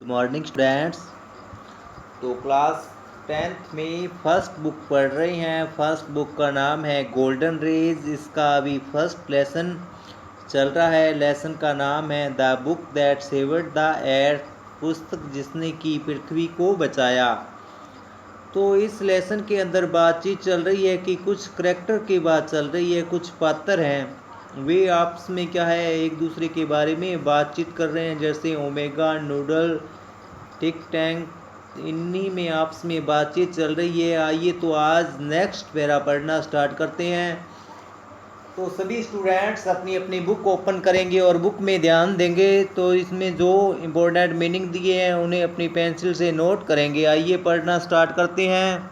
Good morning students. तो class 10th में first book पढ़ रहे हैं। फर्स्ट बुक का नाम है गोल्डन रेज। इसका अभी फर्स्ट लेसन चल रहा है। लेसन का नाम है the book that saved the earth, पुस्तक जिसने की पृथ्वी को बचाया। तो इस लेसन के अंदर बातचीत चल रही है कि कुछ करैक्टर की बात चल रही है, कुछ पात्र हैं, वे आपस में क्या है एक दूसरे के बारे में बातचीत कर रहे हैं, जैसे ओमेगा, नूडल, टिक टैंक, इन्हीं में आपस में बातचीत चल रही है। आइए तो आज नेक्स्ट पैरा पढ़ना स्टार्ट करते हैं। तो सभी स्टूडेंट्स अपनी अपनी बुक ओपन करेंगे और बुक में ध्यान देंगे। तो इसमें जो इम्पोर्टेंट मीनिंग दिए हैं उन्हें अपनी पेंसिल से नोट करेंगे। आइए पढ़ना स्टार्ट करते हैं।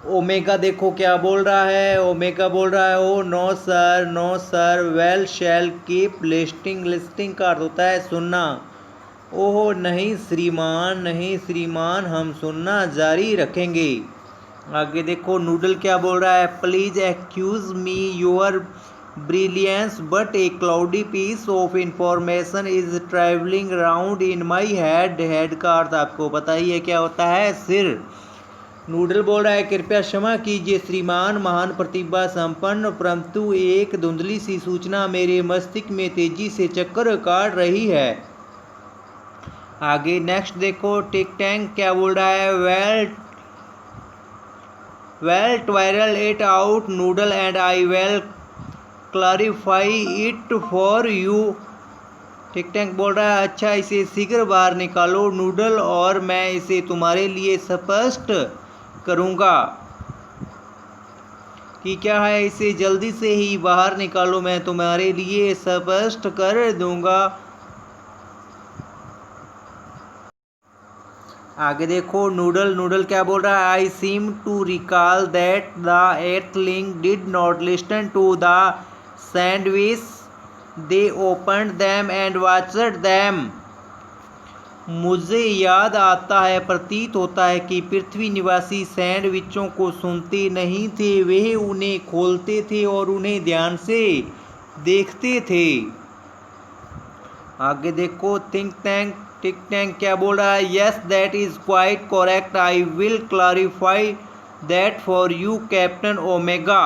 ओमेगा देखो क्या बोल रहा है। ओमेगा बोल रहा है oh no sir, no sir, we'll shall keep listening. Listening का अर्थ होता है सुनना। ओह नहीं श्रीमान, नहीं श्रीमान, हम सुनना जारी रखेंगे। आगे देखो नूडल क्या बोल रहा है। Please excuse me your brilliance but a cloudy piece of information is travelling around in my head. Head का अर्थ आपको पता ही है क्या होता है, सिर। नूडल बोल रहा है कृपया क्षमा कीजिए श्रीमान, महान प्रतिभा संपन्न, परंतु एक धुंधली सी सूचना मेरे मस्तिष्क में तेजी से चक्कर काट रही है। आगे नेक्स्ट देखो टिक टैंक क्या बोल रहा है। We'll twirl it out noodle and I will clarify it for you. Think tank बोल रहा है अच्छा इसे शीघ्र बाहर निकालो नूडल, और मैं इसे तुम्हारे लिए स्पष्ट करूँगा। कि क्या है, इसे जल्दी से ही बाहर निकालो, मैं तुम्हारे लिए स्पष्ट कर दूंगा। आगे देखो नूडल। नूडल क्या बोल रहा है। I seem to recall that the earthling did not listen to the sandwich, they opened them and watched them. मुझे याद आता है, प्रतीत होता है कि पृथ्वी निवासी सैंडविचों को सुनते नहीं थे, वे उन्हें खोलते थे और उन्हें ध्यान से देखते थे। आगे देखो थिंक टैंक। टिक टैंक क्या बोल रहा है। Yes that is quite correct, I will clarify that for you captain omega.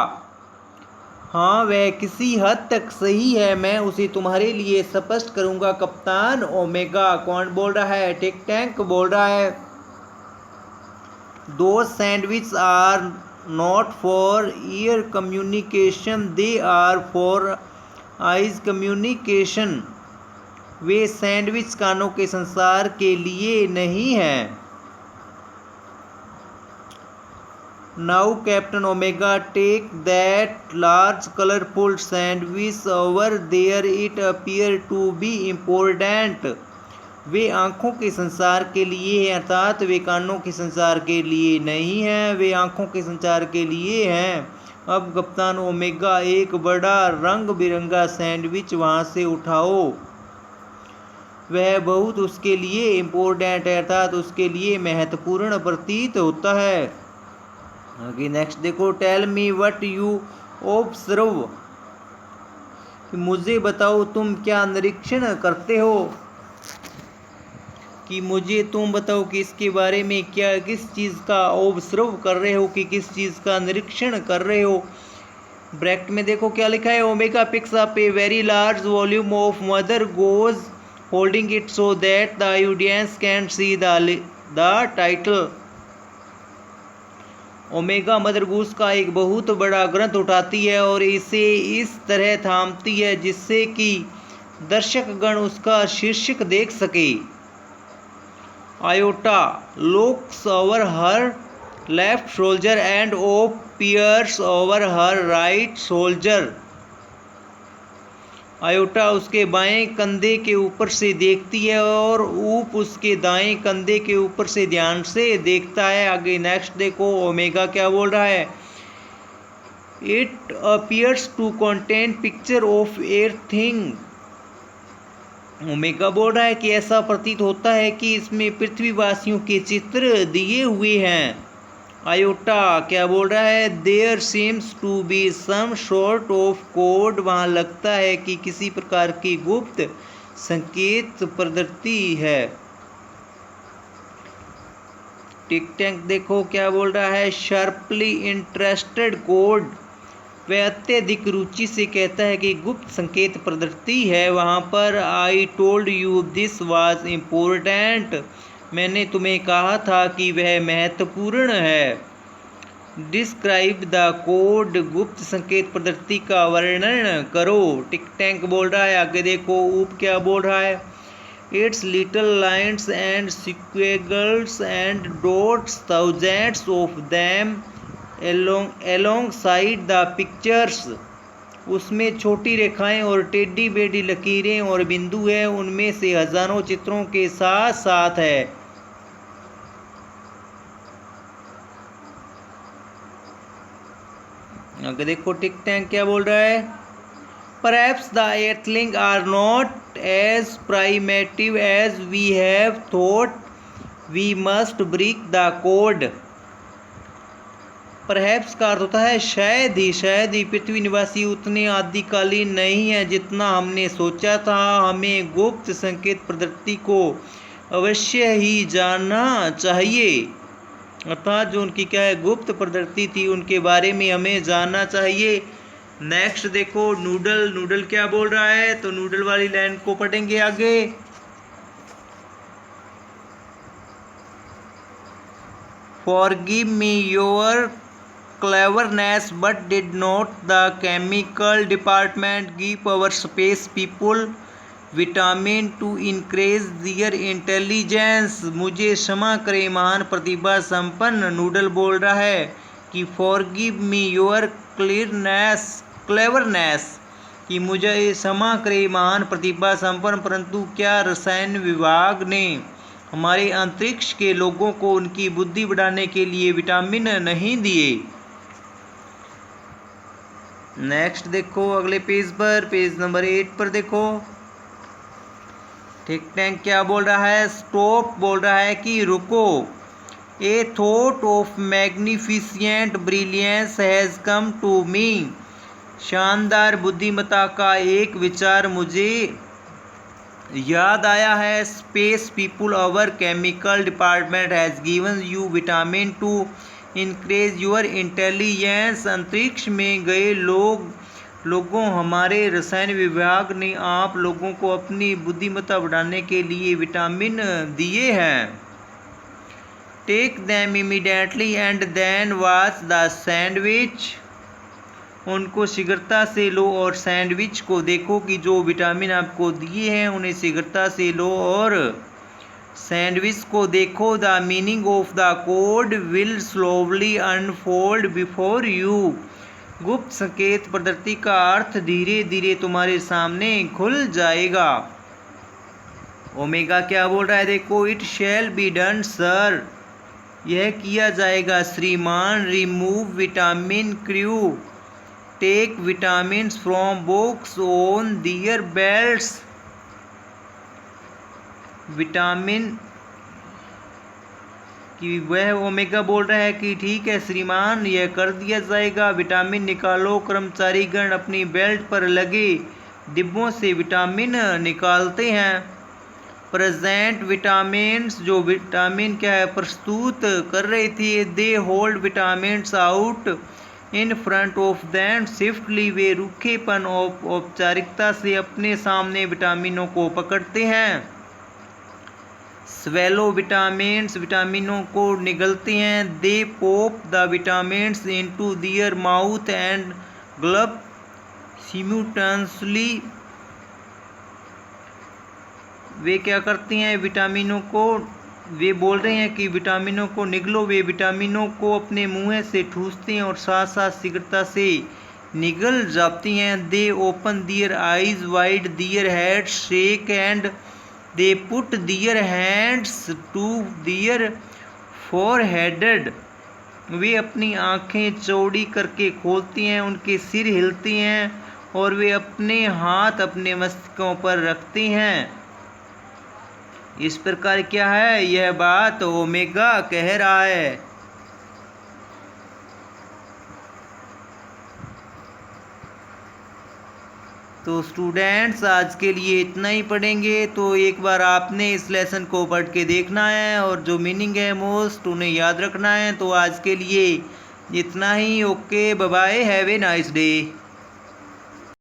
हाँ वह किसी हद तक सही है, मैं उसे तुम्हारे लिए स्पष्ट करूंगा कप्तान ओमेगा। कौन बोल रहा है। टिक टैंक बोल रहा है दो sandwich are not for ear communication, they are for eyes communication. वे सैंडविच कानों के संसार के लिए नहीं हैं। Now captain Omega take that large colourful sandwich over there, it appear to be important. वे आँखों के संसार के लिए हैं, अर्थात वे कानों के संसार के लिए नहीं हैं, वे आँखों के संसार के लिए हैं। अब कप्तान ओमेगा एक बड़ा रंग बिरंगा सैंडविच वहाँ से उठाओ, वह बहुत उसके लिए इम्पोर्टेंट है, अर्थात उसके लिए महत्वपूर्ण प्रतीत होता है। आगे नेक्स्ट देखो tell me what you observe. कि मुझे बताओ तुम क्या निरीक्षण करते हो। कि मुझे तुम बताओ कि इसके बारे में क्या, किस चीज़ का ऑब्जर्व कर रहे हो, कि किस चीज़ का निरीक्षण कर रहे हो। ब्रैकेट में देखो क्या लिखा है। Omega picks up a very large volume of mother goes holding it so that the audience can see the title. Omega mother goose का एक बहुत बड़ा ग्रंथ उठाती है और इसे इस तरह थामती है जिससे कि दर्शकगण उसका शीर्षक देख सके। Iota looks over her left shoulder and O peers over her right shoulder. Iota उसके बाएं कंधे के ऊपर से देखती है और ऊप उसके दाएं कंधे के ऊपर से ध्यान से देखता है। आगे नेक्स्ट देखो ओमेगा क्या बोल रहा है। It appears to contain picture of everything. Omega बोल रहा है कि ऐसा प्रतीत होता है कि इसमें पृथ्वीवासियों के चित्र दिए हुए हैं। आयोटा क्या बोल रहा है। There seems to be some sort of code, वहाँ लगता है कि किसी प्रकार की गुप्त संकेत प्रदत्ति है। टिक टैंक देखो क्या बोल रहा है, शार्पली इंटरेस्टेड कोड, वह अत्यधिक रुचि से कहता है कि गुप्त संकेत प्रदत्ति है वहाँ पर। I told you this was important, मैंने तुम्हें कहा था कि वह महत्वपूर्ण है। डिस्क्राइब द कोड, गुप्त संकेत प्रदत्ति का वर्णन करो। टिक टैंक बोल रहा है, आगे देखो ऊप क्या बोल रहा है, it's little lines and squiggles and dots, thousands of them alongside the pictures, उसमें छोटी रेखाएं और टेढ़ी मेढ़ी लकीरें और बिंदु है, उनमें से हजारों चित्रों के साथ साथ है। आगे देखो टिक टैंक क्या बोल रहा है, Perhaps the earthlings are not as primitive as we have thought. We must break the code. Perhaps का अर्थ होता है शायद ही पृथ्वी निवासी उतने आदिकालीन नहीं है जितना हमने सोचा था। हमें गुप्त संकेत प्रदत्ति को अवश्य ही जानना चाहिए। अर्थात जो उनकी क्या है गुप्त प्रदत्ति थी उनके बारे में हमें जानना चाहिए। नेक्स्ट देखो नूडल क्या बोल रहा है, तो नूडल वाली लाइन को पढ़ेंगे आगे। Forgive me your cleverness but did not the chemical department give our space people vitamin to increase their intelligence. मुझे क्षमा करें महान प्रतिभा संपन्न, नूडल बोल रहा है कि फॉरगिव मी योर क्लेवरनेस, कि मुझे क्षमा करे महान प्रतिभा संपन्न, परंतु क्या रसायन विभाग ने हमारे अंतरिक्ष के लोगों को उनकी बुद्धि बढ़ाने के लिए विटामिन नहीं दिए। नेक्स्ट देखो अगले पेज पर, पेज नंबर 8 पर देखो टिक टैंक क्या बोल रहा है, स्टॉप बोल रहा है कि रुको। A thought of magnificent brilliance has come to me, शानदार बुद्धिमत्ता का एक विचार मुझे याद आया है। Space people our chemical department has given you vitamin to increase your intelligence. अंतरिक्ष में गए लोगों हमारे रसायन विभाग ने आप लोगों को अपनी बुद्धिमत्ता बढ़ाने के लिए विटामिन दिए हैं। Take them immediately and then watch the sandwich, उनको शीघ्रता से लो और सैंडविच को देखो कि जो विटामिन आपको दिए हैं उन्हें शीघ्रता से लो और सैंडविच को देखो। The meaning of the code will slowly unfold before you, गुप्त संकेत प्रदत्ति का अर्थ धीरे धीरे तुम्हारे सामने खुल जाएगा। ओमेगा क्या बोल रहा है देखो, it shall be done sir, यह किया जाएगा श्रीमान। Remove vitamin crew, take vitamins from box on their belts, vitamin कि वह ओमेगा बोल रहा है कि ठीक है श्रीमान यह कर दिया जाएगा, विटामिन निकालो। कर्मचारीगण अपनी बेल्ट पर लगे डिब्बों से विटामिन निकालते हैं। प्रेजेंट विटामिन्स, जो विटामिन क्या है प्रस्तुत कर रही थी। They hold vitamins out in front of them swiftly, वे रूखेपन औपचारिकता से अपने सामने विटामिनों को पकड़ते हैं। स्वेलो विटामिन्स, विटामिनों को निगलते हैं। They pop the vitamins into their mouth and gulp simultaneously, वे क्या करते हैं विटामिनों को, वे बोल रहे हैं कि विटामिनों को निगलो, वे विटामिनों को अपने मुंह से ठूसते हैं और साथ साथ शीघ्रता से निगल जाती हैं। They open their eyes wide, their head shake and they put their hands to their forehead, वे अपनी आँखें चौड़ी करके खोलती हैं, उनके सिर हिलती हैं और वे अपने हाथ अपने मस्तकों पर रखती हैं। इस प्रकार क्या है यह बात ओमेगा कह रहा है। तो स्टूडेंट्स आज के लिए इतना ही पढ़ेंगे। तो एक बार आपने इस लेसन को पढ़ के देखना है और जो मीनिंग है मोस्ट उन्हें याद रखना है। तो आज के लिए इतना ही। Okay, bye bye, have a nice day.